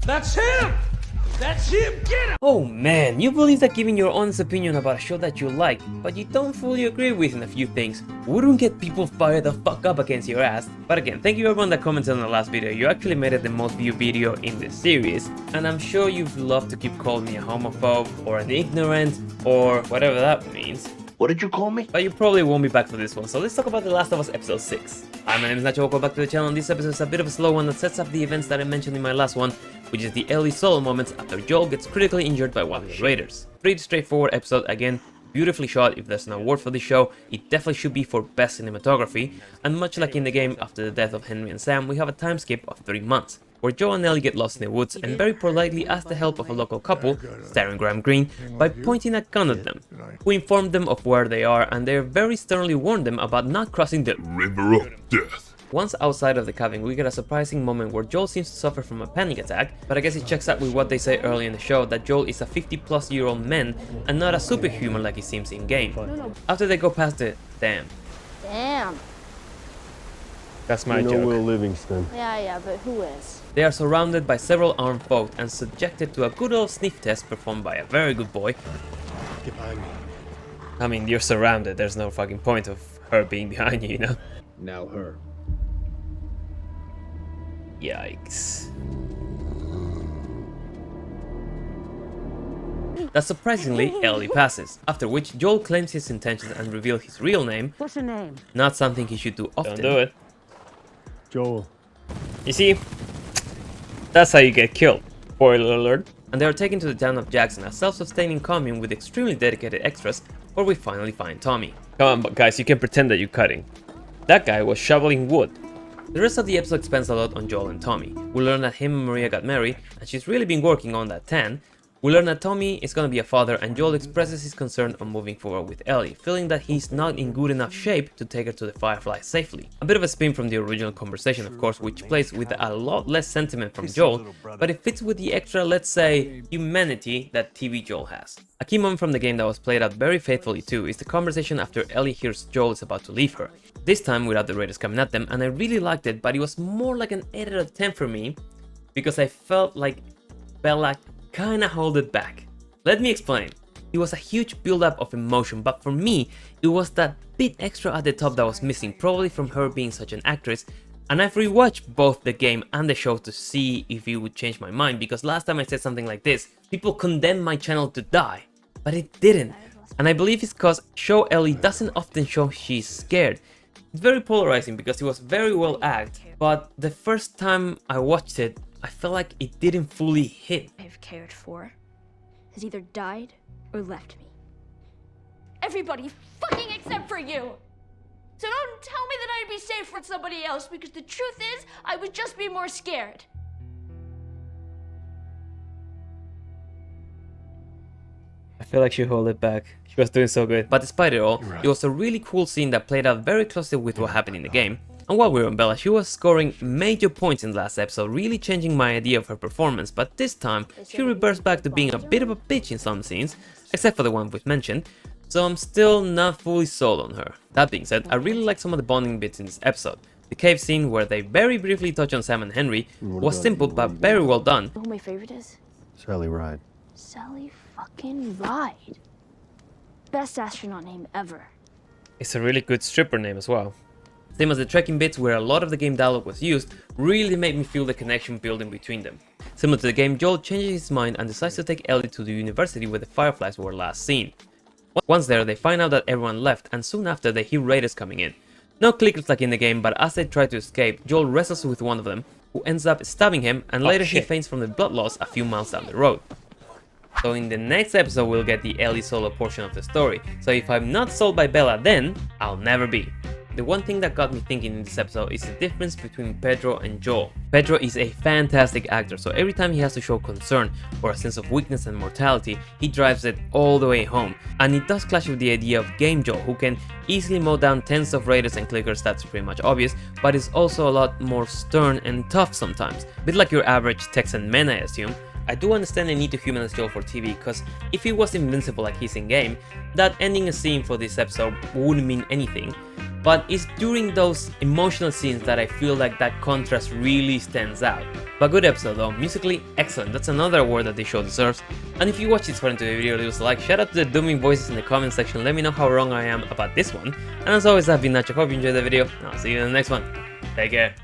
That's him! That's him! Get him! Oh man, you believe that giving your honest opinion about a show that you like, but you don't fully agree with in a few things, wouldn't get people fired the fuck up against your ass. But again, thank you everyone that commented on the last video. You actually made it the most viewed video in this series, and I'm sure you'd love to keep calling me a homophobe or an ignorant or whatever that means. What did you call me? But you probably won't be back for this one, so let's talk about The Last of Us Episode 6. Hi, my name is Nacho, welcome back to the channel, and this episode is a bit of a slow one that sets up the events that I mentioned in my last one, which is the Ellie solo moments after Joel gets critically injured by one of the raiders. Pretty straightforward episode, again, beautifully shot. If there's an award for this show, it definitely should be for best cinematography, and much like in the game, after the death of Henry and Sam, we have a time skip of 3 months, where Joel and Ellie get lost in the woods and very politely ask the help of a local couple, starring Graham Greene, by pointing a gun at them, who inform them of where they are, and they very sternly warn them about not crossing the River of Death. Once outside of the cabin, we get a surprising moment where Joel seems to suffer from a panic attack, but I guess it checks out with what they say early in the show, that Joel is a 50-plus-year-old man and not a superhuman like he seems in-game. After they go past the damn. That's my joke. Will Livingston. Yeah, but who is? They are surrounded by several armed folk and subjected to a good old sniff test performed by a very good boy. Get behind me. I mean, you're surrounded, there's no fucking point of her being behind you, you know? Now her. Yikes. That surprisingly, Ellie passes, after which Joel claims his intentions and reveals his real name. What's your name? Not something he should do often. Don't do it. Joel. You see, that's how you get killed. Spoiler alert. And they are taken to the town of Jackson, a self-sustaining commune with extremely dedicated extras, where we finally find Tommy. Come on guys, you can pretend that you're cutting. That guy was shoveling wood. The rest of the episode spends a lot on Joel and Tommy. We learn that him and Maria got married, and she's really been working on that tan. We learn that Tommy is gonna be a father, and Joel expresses his concern on moving forward with Ellie, feeling that he's not in good enough shape to take her to the Firefly safely. A bit of a spin from the original conversation, of course, which plays with a lot less sentiment from Joel, but it fits with the extra, let's say, humanity that TV Joel has. A key moment from the game that was played out very faithfully too is the conversation after Ellie hears Joel is about to leave her. This time without the raiders coming at them, and I really liked it, but it was more like an 8 out of 10 for me, because I felt like Bella kinda hold it back. Let me explain. It was a huge build-up of emotion, but for me, it was that bit extra at the top that was missing, probably from her being such an actress. And I've rewatched both the game and the show to see if it would change my mind, because last time I said something like this, people condemned my channel to die, but it didn't. And I believe it's because show Ellie doesn't often show she's scared. It's very polarizing because it was very well acted, but the first time I watched it, I felt like it didn't fully hit. I've cared for has either died or left me. Everybody fucking except for you! So don't tell me that I'd be safe with somebody else, because the truth is, I would just be more scared. I feel like she held it back. She was doing so good. But despite it all, it was a really cool scene that played out very closely with what happened in the game. And while we were on Bella, she was scoring major points in the last episode, really changing my idea of her performance, but this time, she reverts back to being a bit of a bitch in some scenes, except for the one we've mentioned, so I'm still not fully sold on her. That being said, I really like some of the bonding bits in this episode. The cave scene, where they very briefly touch on Sam and Henry, was simple but very well done. You know who my favorite is? Sally Ride. Sally fucking Ride. Best astronaut name ever. It's a really good stripper name as well. Same as the trekking bits, where a lot of the game dialogue was used, really made me feel the connection building between them. Similar to the game, Joel changes his mind and decides to take Ellie to the university where the Fireflies were last seen. Once there, they find out that everyone left, and soon after they hear raiders coming in. No clickers like in the game, but as they try to escape, Joel wrestles with one of them, who ends up stabbing him, and later he faints from the blood loss a few miles down the road. So in the next episode we'll get the Ellie solo portion of the story, so if I'm not sold by Bella then, I'll never be. The one thing that got me thinking in this episode is the difference between Pedro and Joel. Pedro is a fantastic actor, so every time he has to show concern or a sense of weakness and mortality, he drives it all the way home. And it does clash with the idea of Game Joel, who can easily mow down tens of raiders and clickers, that's pretty much obvious, but is also a lot more stern and tough sometimes. A bit like your average Texan man, I assume. I do understand the need to humanize Joel for TV, because if he was invincible like he's in game, that ending a scene for this episode wouldn't mean anything. but it's during those emotional scenes that I feel like that contrast really stands out. But good episode though, musically excellent, that's another award that the show deserves. And if you watch this far into the video, leave us a like, shout out to the dooming voices in the comment section, let me know how wrong I am about this one. And as always, I've been Nacho, hope you enjoyed the video, and I'll see you in the next one. Take care.